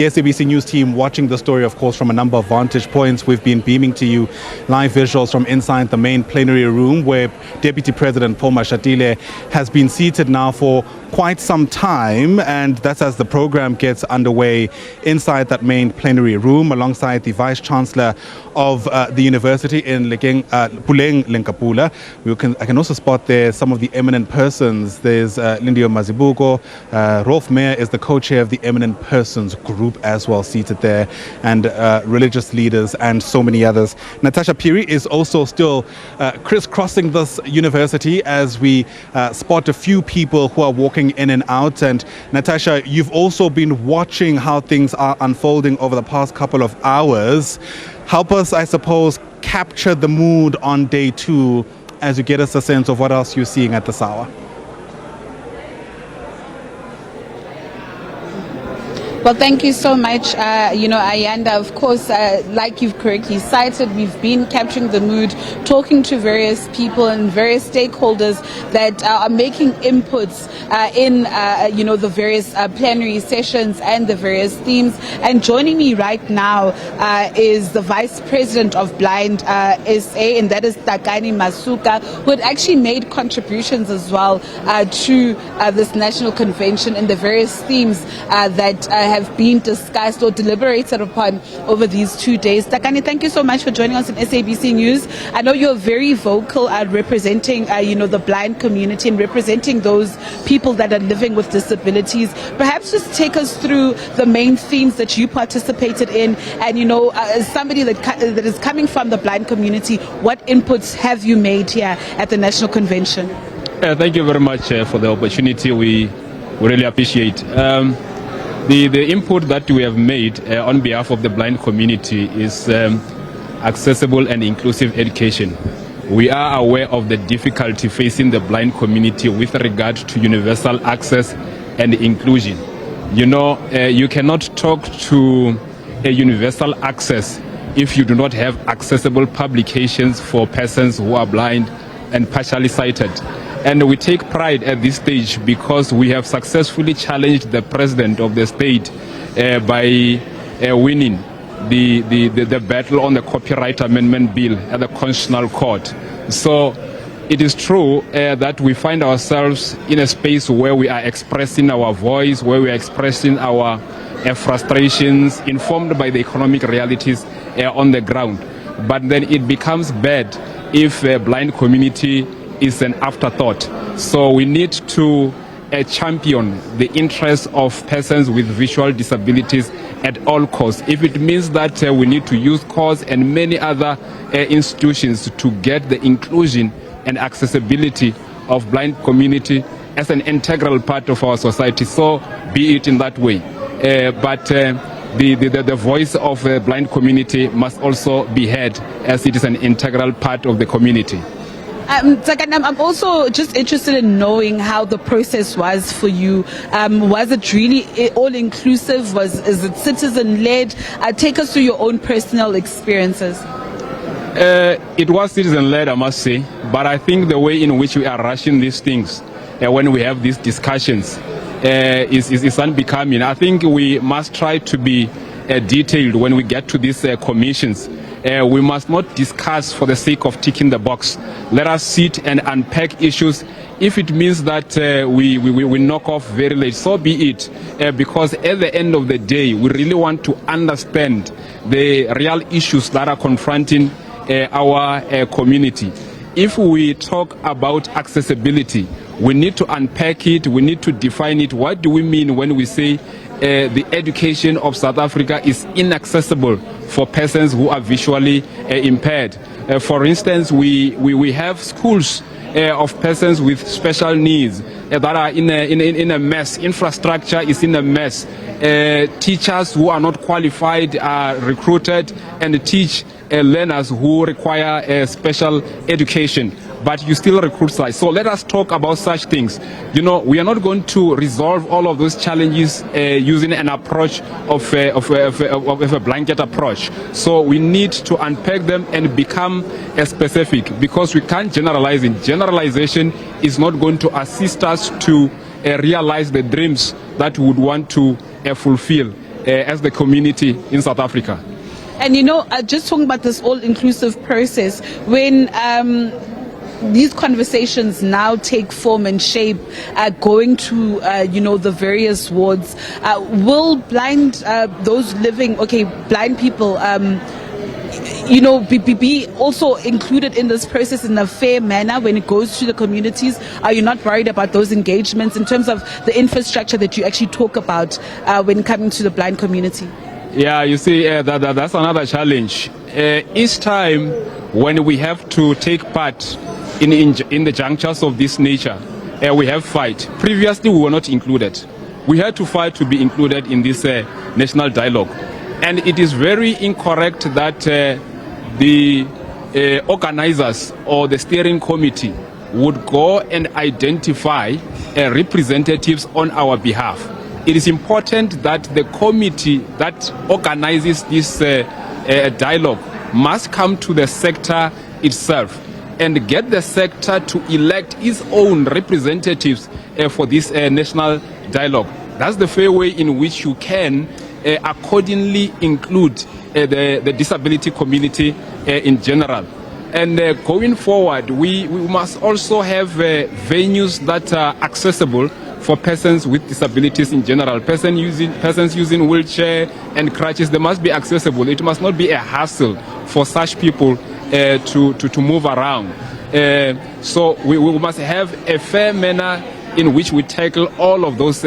The SABC News team watching the story, of course, from a number of vantage points. We've been beaming to you live visuals from inside the main plenary room where Deputy President Paul Mashatile has been seated now for quite some time, and that's as the program gets underway inside that main plenary room alongside the Vice Chancellor of the university in Puleng Lenkapula. I can also spot there some of the eminent persons. There's Lindio Mazibuko. Rolf Meyer is the co-chair of the Eminent Persons Group as well, seated there, and religious leaders and so many others. Natasha, Phiri is also still crisscrossing this university as we spot a few people who are walking in and out. And Natasha, you've also been watching how things are unfolding over the past couple of hours. Help us, I suppose, capture the mood on day two as you get us a sense of what else you're seeing at this hour. Well, thank you so much, Ayanda. Of course, like you've correctly cited, we've been capturing the mood, talking to various people and various stakeholders that are making inputs in, the various plenary sessions and the various themes. And joining me right now is the Vice President of Blind SA, and that is Takani Masuka, who had actually made contributions as well to this national convention and the various themes that have been discussed or deliberated upon over these 2 days. Takani, thank you so much for joining us on SABC News. I know you're very vocal at representing, the blind community and representing those people that are living with disabilities. Perhaps just take us through the main themes that you participated in, and as somebody that is coming from the blind community, what inputs have you made here at the National Convention? Thank you very much for the opportunity. We really appreciate the input that we have made on behalf of the blind community is accessible and inclusive education. We are aware of the difficulty facing the blind community with regard to universal access and inclusion. You cannot talk to a universal access if you do not have accessible publications for persons who are blind and partially sighted. And we take pride at this stage because we have successfully challenged the president of the state by winning the battle on the copyright amendment bill at the Constitutional Court. So it is true that we find ourselves in a space where we are expressing our voice, where we are expressing our frustrations informed by the economic realities on the ground. But then it becomes bad if a blind community is an afterthought. So we need to champion the interests of persons with visual disabilities at all costs. If it means that we need to use courts and many other institutions to get the inclusion and accessibility of blind community as an integral part of our society, so be it in that way. But the voice of the blind community must also be heard as it is an integral part of the community. I'm also just interested in knowing how the process was for you. Was it really all-inclusive? Is it citizen-led? Take us through your own personal experiences. It was citizen-led, I must say, but I think the way in which we are rushing these things when we have these discussions is unbecoming. I think we must try to be detailed when we get to these commissions. We must not discuss for the sake of ticking the box. Let us sit and unpack issues. If it means that we knock off very late, so be it. Because at the end of the day, we really want to understand the real issues that are confronting our community. If we talk about accessibility, we need to unpack it, we need to define it. What do we mean when we say the education of South Africa is inaccessible for persons who are visually impaired? For instance, we have schools of persons with special needs that are in a mess. Infrastructure is in a mess. Teachers who are not qualified are recruited and teach learners who require special education, but you still recruit such. So let us talk about such things. We are not going to resolve all of those challenges using an approach of a blanket approach. So we need to unpack them and become specific, because we can't generalize it. Generalization is not going to assist us to realize the dreams that we would want to fulfill. as the community in South Africa. And just talking about this all-inclusive process, when these conversations now take form and shape, going to the various wards, will blind those living, blind people, be also included in this process in a fair manner when it goes to the communities? Are you not worried about those engagements in terms of the infrastructure that you actually talk about when coming to the blind community? Yeah, you see, that's another challenge. Each time when we have to take part in the junctures of this nature, we have fight. Previously, we were not included. We had to fight to be included in this national dialogue. And it is very incorrect that the organizers or the steering committee would go and identify representatives on our behalf. It is important that the committee that organizes this dialogue must come to the sector itself and get the sector to elect its own representatives for this national dialogue. That's the fair way in which you can accordingly include the disability community in general. And going forward, we must also have venues that are accessible for persons with disabilities in general. Persons using wheelchair and crutches, they must be accessible. It must not be a hassle for such people to move around. So we must have a fair manner in which we tackle all of those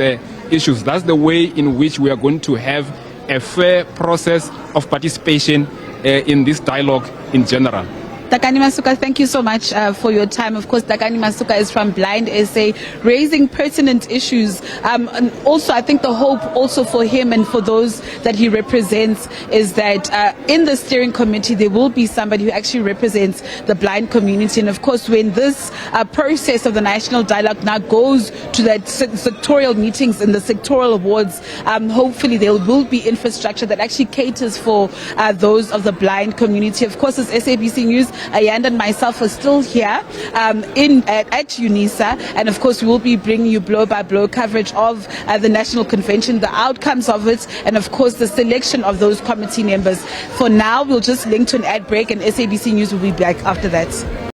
issues. That's the way in which we are going to have a fair process of participation in this dialogue in general. Takani Masuka, thank you so much for your time. Of course, Takani Masuka is from Blind SA, raising pertinent issues. And also, I think the hope also for him and for those that he represents is that in the steering committee, there will be somebody who actually represents the blind community. And of course, when this process of the national dialogue now goes to the sectorial meetings in the sectorial awards, hopefully there will be infrastructure that actually caters for those of the blind community. Of course, as SABC News, Ayanda and myself are still here at UNISA, and of course we will be bringing you blow-by-blow coverage of the National Convention, the outcomes of it, and of course the selection of those committee members. For now, we'll just link to an ad break, and SABC News will be back after that.